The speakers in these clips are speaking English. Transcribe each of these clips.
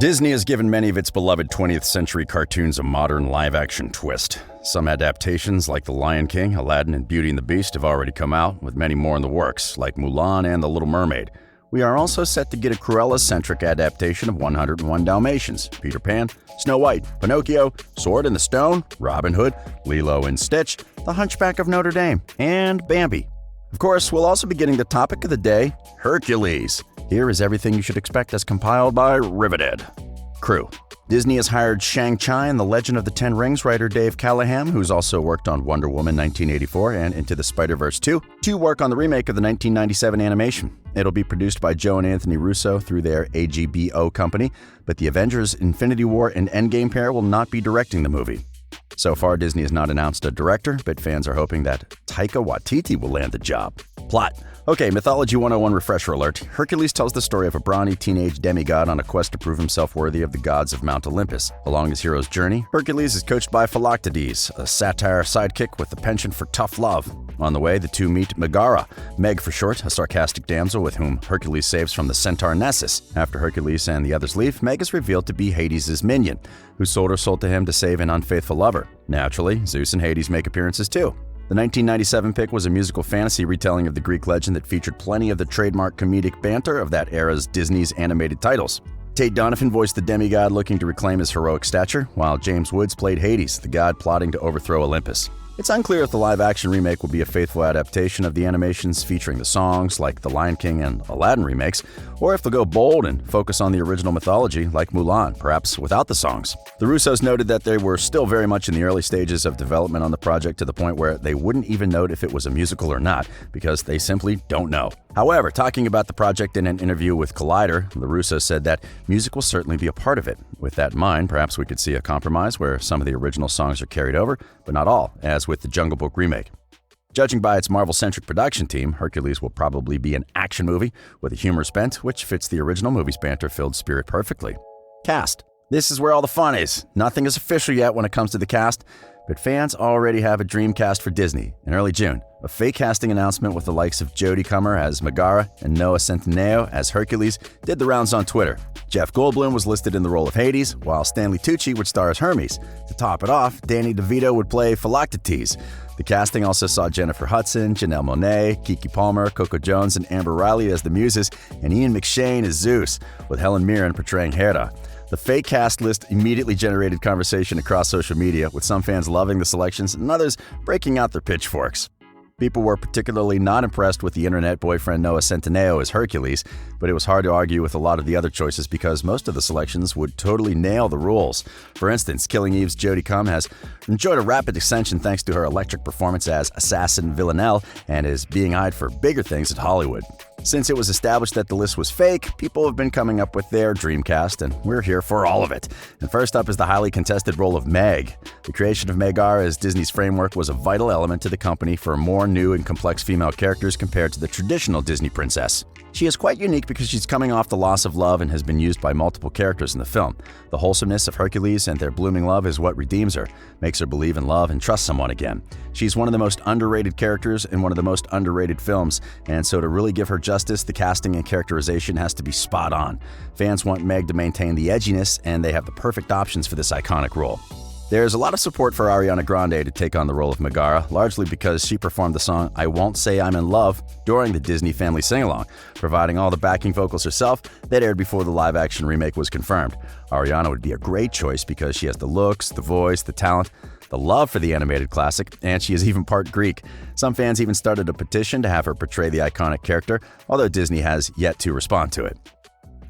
Disney has given many of its beloved 20th century cartoons a modern live-action twist. Some adaptations, like The Lion King, Aladdin and Beauty and the Beast, have already come out, with many more in the works, like Mulan and The Little Mermaid. We are also set to get a Cruella-centric adaptation of 101 Dalmatians, Peter Pan, Snow White, Pinocchio, Sword in the Stone, Robin Hood, Lilo and Stitch, The Hunchback of Notre Dame, and Bambi. Of course, we'll also be getting the topic of the day, Hercules. Here is everything you should expect as compiled by Riveted. Crew. Disney has hired Shang-Chi and The Legend of the Ten Rings writer Dave Callaham, who's also worked on Wonder Woman 1984 and Into the Spider-Verse 2, to work on the remake of the 1997 animation. It'll be produced by Joe and Anthony Russo through their AGBO company, but the Avengers Infinity War and Endgame pair will not be directing the movie. So far, Disney has not announced a director, but fans are hoping that Taika Waititi will land the job. Plot. Okay, Mythology 101 refresher alert. Hercules tells the story of a brawny teenage demigod on a quest to prove himself worthy of the gods of Mount Olympus. Along his hero's journey, Hercules is coached by Philoctetes, a satire sidekick with a penchant for tough love. On the way, the two meet Megara, Meg for short, a sarcastic damsel with whom Hercules saves from the centaur Nessus. After Hercules and the others leave, Meg is revealed to be Hades' minion, who sold her soul to him to save an unfaithful lover. Naturally, Zeus and Hades make appearances too. The 1997 pick was a musical fantasy retelling of the Greek legend that featured plenty of the trademark comedic banter of that era's Disney's animated titles. Tate Donovan voiced the demigod looking to reclaim his heroic stature, while James Woods played Hades, the god plotting to overthrow Olympus. It's unclear if the live-action remake will be a faithful adaptation of the animations featuring the songs like the Lion King and Aladdin remakes, or if they'll go bold and focus on the original mythology like Mulan, perhaps without the songs. The Russos noted that they were still very much in the early stages of development on the project, to the point where they wouldn't even note if it was a musical or not, because they simply don't know. However, talking about the project in an interview with Collider, the Russos said that music will certainly be a part of it. With that in mind, perhaps we could see a compromise where some of the original songs are carried over, but not all, as with the Jungle Book remake. Judging by its Marvel-centric production team, Hercules will probably be an action movie with a humorous bent, which fits the original movie's banter-filled spirit perfectly. Cast. This is where all the fun is. Nothing is official yet when it comes to the cast, but fans already have a dream cast for Disney. In early June, a fake casting announcement with the likes of Jodie Comer as Megara and Noah Centineo as Hercules did the rounds on Twitter. Jeff Goldblum was listed in the role of Hades, while Stanley Tucci would star as Hermes. To top it off, Danny DeVito would play Philoctetes. The casting also saw Jennifer Hudson, Janelle Monáe, Keke Palmer, Coco Jones, and Amber Riley as the Muses, and Ian McShane as Zeus, with Helen Mirren portraying Hera. The fake cast list immediately generated conversation across social media, with some fans loving the selections and others breaking out their pitchforks. People were particularly not impressed with the internet boyfriend Noah Centineo as Hercules, but it was hard to argue with a lot of the other choices because most of the selections would totally nail the rules. For instance, Killing Eve's Jodie Comer has enjoyed a rapid ascension thanks to her electric performance as Assassin Villanelle and is being eyed for bigger things at Hollywood. Since it was established that the list was fake, people have been coming up with their dream cast, and we're here for all of it. And first up is the highly contested role of Meg. The creation of Megara as Disney's framework was a vital element to the company for more new and complex female characters compared to the traditional Disney princess. She is quite unique because she's coming off the loss of love and has been used by multiple characters in the film. The wholesomeness of Hercules and their blooming love is what redeems her, makes her believe in love and trust someone again. She's one of the most underrated characters in one of the most underrated films, and so to really give her justice, the casting and characterization has to be spot on. Fans want Meg to maintain the edginess, and they have the perfect options for this iconic role. There's a lot of support for Ariana Grande to take on the role of Megara, largely because she performed the song I Won't Say I'm in Love during the Disney Family Sing-Along, providing all the backing vocals herself that aired before the live-action remake was confirmed. Ariana would be a great choice because she has the looks, the voice, the talent, the love for the animated classic, and she is even part Greek. Some fans even started a petition to have her portray the iconic character, although Disney has yet to respond to it.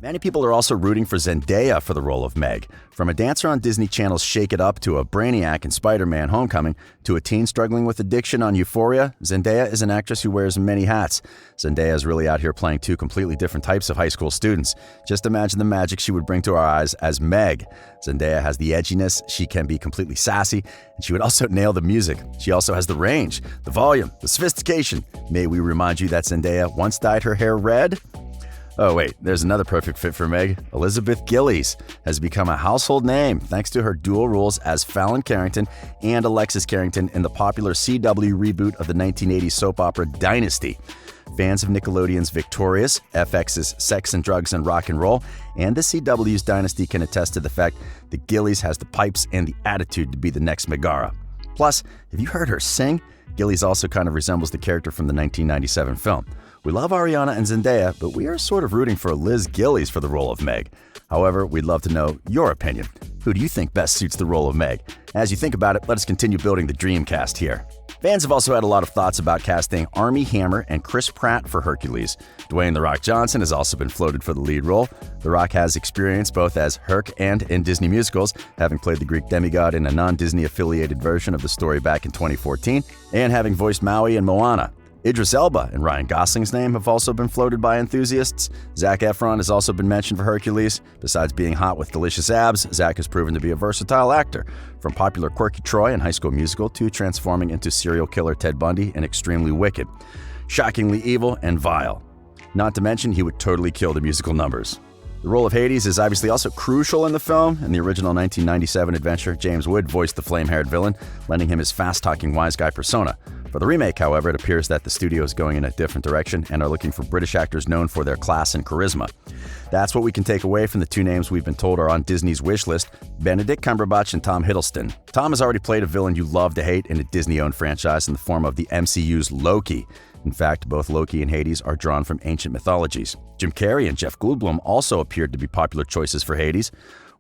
Many people are also rooting for Zendaya for the role of Meg. From a dancer on Disney Channel's Shake It Up to a brainiac in Spider-Man: Homecoming to a teen struggling with addiction on Euphoria, Zendaya is an actress who wears many hats. Zendaya is really out here playing two completely different types of high school students. Just imagine the magic she would bring to our eyes as Meg. Zendaya has the edginess, she can be completely sassy, and she would also nail the music. She also has the range, the volume, the sophistication. May we remind you that Zendaya once dyed her hair red? Oh wait, there's another perfect fit for Meg. Elizabeth Gillies has become a household name thanks to her dual roles as Fallon Carrington and Alexis Carrington in the popular CW reboot of the 1980s soap opera Dynasty. fans of Nickelodeon's Victorious, FX's Sex and Drugs and Rock and Roll, and the CW's Dynasty can attest to the fact that Gilles has the pipes and the attitude to be the next Megara. Plus, have you heard her sing? Gilles also kind of resembles the character from the 1997 film. We love Ariana and Zendaya, but we are sort of rooting for Liz Gilles for the role of Meg. However, we'd love to know your opinion. Who do you think best suits the role of Meg? As you think about it, let us continue building the dream cast here. Fans have also had a lot of thoughts about casting Armie Hammer and Chris Pratt for Hercules. Dwayne "The Rock" Johnson has also been floated for the lead role. The Rock has experience both as Herc and in Disney musicals, having played the Greek demigod in a non-Disney affiliated version of the story back in 2014, and having voiced Maui in Moana. Idris Elba and Ryan Gosling's name have also been floated by enthusiasts. Zac Efron has also been mentioned for Hercules. Besides being hot with delicious abs, Zac has proven to be a versatile actor, from popular quirky Troy in High School Musical to transforming into serial killer Ted Bundy in Extremely Wicked. Shockingly evil and vile. Not to mention, he would totally kill the musical numbers. The role of Hades is obviously also crucial in the film. In the original 1997 adventure, James Wood voiced the flame-haired villain, lending him his fast-talking wise guy persona. For the remake, however, it appears that the studio is going in a different direction and are looking for British actors known for their class and charisma. That's what we can take away from the two names we've been told are on Disney's wish list, Benedict Cumberbatch and Tom Hiddleston. Tom has already played a villain you love to hate in a Disney-owned franchise in the form of the MCU's Loki. In fact, both Loki and Hades are drawn from ancient mythologies. Jim Carrey and Jeff Goldblum also appeared to be popular choices for Hades.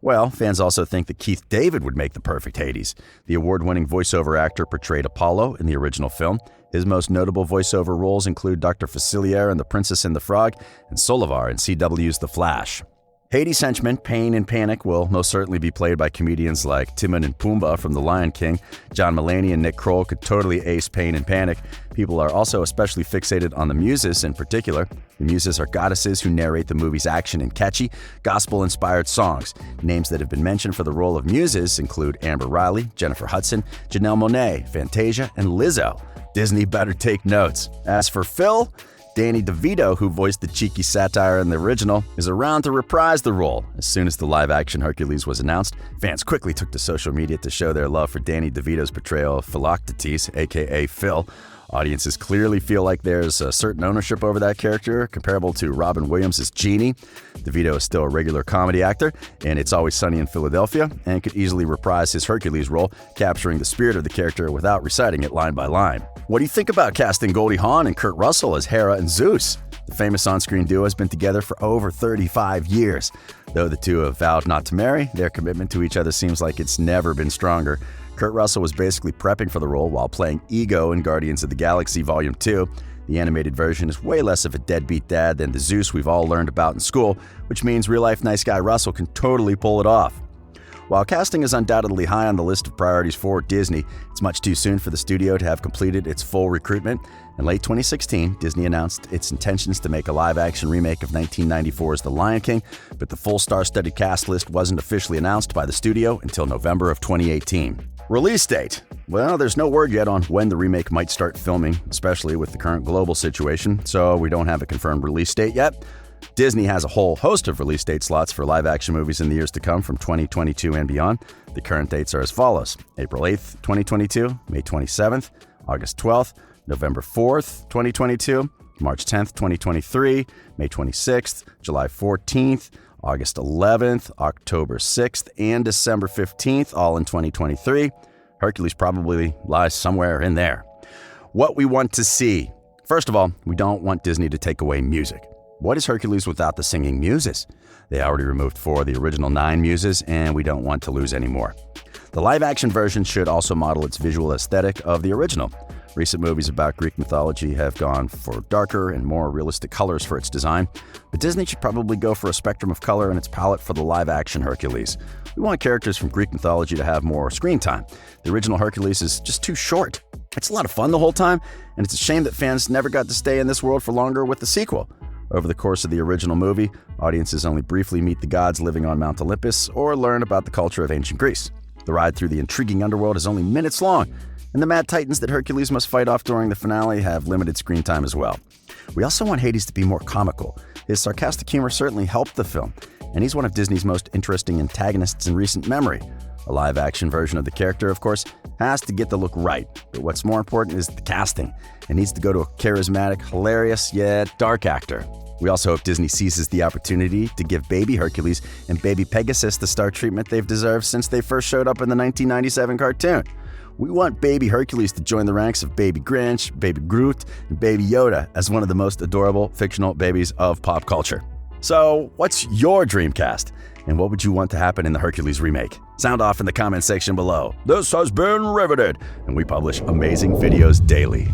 Well, fans also think that Keith David would make the perfect Hades. The award-winning voiceover actor portrayed Apollo in the original film. His most notable voiceover roles include Dr. Facilier in The Princess and the Frog and Solivar in CW's The Flash. Hades' henchman, Pain and Panic, will most certainly be played by comedians like Timon and Pumbaa from The Lion King. John Mulaney and Nick Kroll could totally ace Pain and Panic. People are also especially fixated on the Muses in particular. The Muses are goddesses who narrate the movie's action in catchy, gospel-inspired songs. Names that have been mentioned for the role of Muses include Amber Riley, Jennifer Hudson, Janelle Monáe, Fantasia, and Lizzo. Disney better take notes. As for Phil, Danny DeVito, who voiced the cheeky satire in the original, is around to reprise the role. As soon as the live-action Hercules was announced, fans quickly took to social media to show their love for Danny DeVito's portrayal of Philoctetes, aka Phil. Audiences clearly feel like there's a certain ownership over that character, comparable to Robin Williams' Genie. DeVito is still a regular comedy actor, and It's Always Sunny in Philadelphia, and could easily reprise his Hercules role, capturing the spirit of the character without reciting it line by line. What do you think about casting Goldie Hawn and Kurt Russell as Hera and Zeus? The famous on-screen duo has been together for over 35 years. Though the two have vowed not to marry, their commitment to each other seems like it's never been stronger. Kurt Russell was basically prepping for the role while playing Ego in Guardians of the Galaxy Volume 2. The animated version is way less of a deadbeat dad than the Zeus we've all learned about in school, which means real-life nice guy Russell can totally pull it off. While casting is undoubtedly high on the list of priorities for Disney, it's much too soon for the studio to have completed its full recruitment. In late 2016, Disney announced its intentions to make a live-action remake of 1994's The Lion King, but the full star-studded cast list wasn't officially announced by the studio until November of 2018. Release date. Well, there's no word yet on when the remake might start filming, especially with the current global situation, so we don't have a confirmed release date yet. Disney has a whole host of release date slots for live-action movies in the years to come from 2022 and beyond. The current dates are as follows: April 8th, 2022, May 27th, August 12th, November 4th, 2022, March 10th, 2023, May 26th, July 14th, August 11th, October 6th, and December 15th, all in 2023. Hercules probably lies somewhere in there. What we want to see. First of all, we don't want Disney to take away music. What is Hercules without the singing muses? They already removed 4 of the original 9 muses, and we don't want to lose any more. The live-action version should also model its visual aesthetic of the original. Recent movies about Greek mythology have gone for darker and more realistic colors for its design, but Disney should probably go for a spectrum of color in its palette for the live-action Hercules. We want characters from Greek mythology to have more screen time. The original Hercules is just too short. It's a lot of fun the whole time, and it's a shame that fans never got to stay in this world for longer with the sequel. Over the course of the original movie, audiences only briefly meet the gods living on Mount Olympus or learn about the culture of ancient Greece. The ride through the intriguing underworld is only minutes long, and the mad titans that Hercules must fight off during the finale have limited screen time as well. We also want Hades to be more comical. His sarcastic humor certainly helped the film, and he's one of Disney's most interesting antagonists in recent memory. A live-action version of the character, of course, has to get the look right, but what's more important is the casting. It needs to go to a charismatic, hilarious, yet dark actor. We also hope Disney seizes the opportunity to give baby Hercules and baby Pegasus the star treatment they've deserved since they first showed up in the 1997 cartoon. We want baby Hercules to join the ranks of baby Grinch, baby Groot, and baby Yoda as one of the most adorable fictional babies of pop culture. So, what's your dream cast? And what would you want to happen in the Hercules remake? Sound off in the comment section below. This has been Riveted, and we publish amazing videos daily.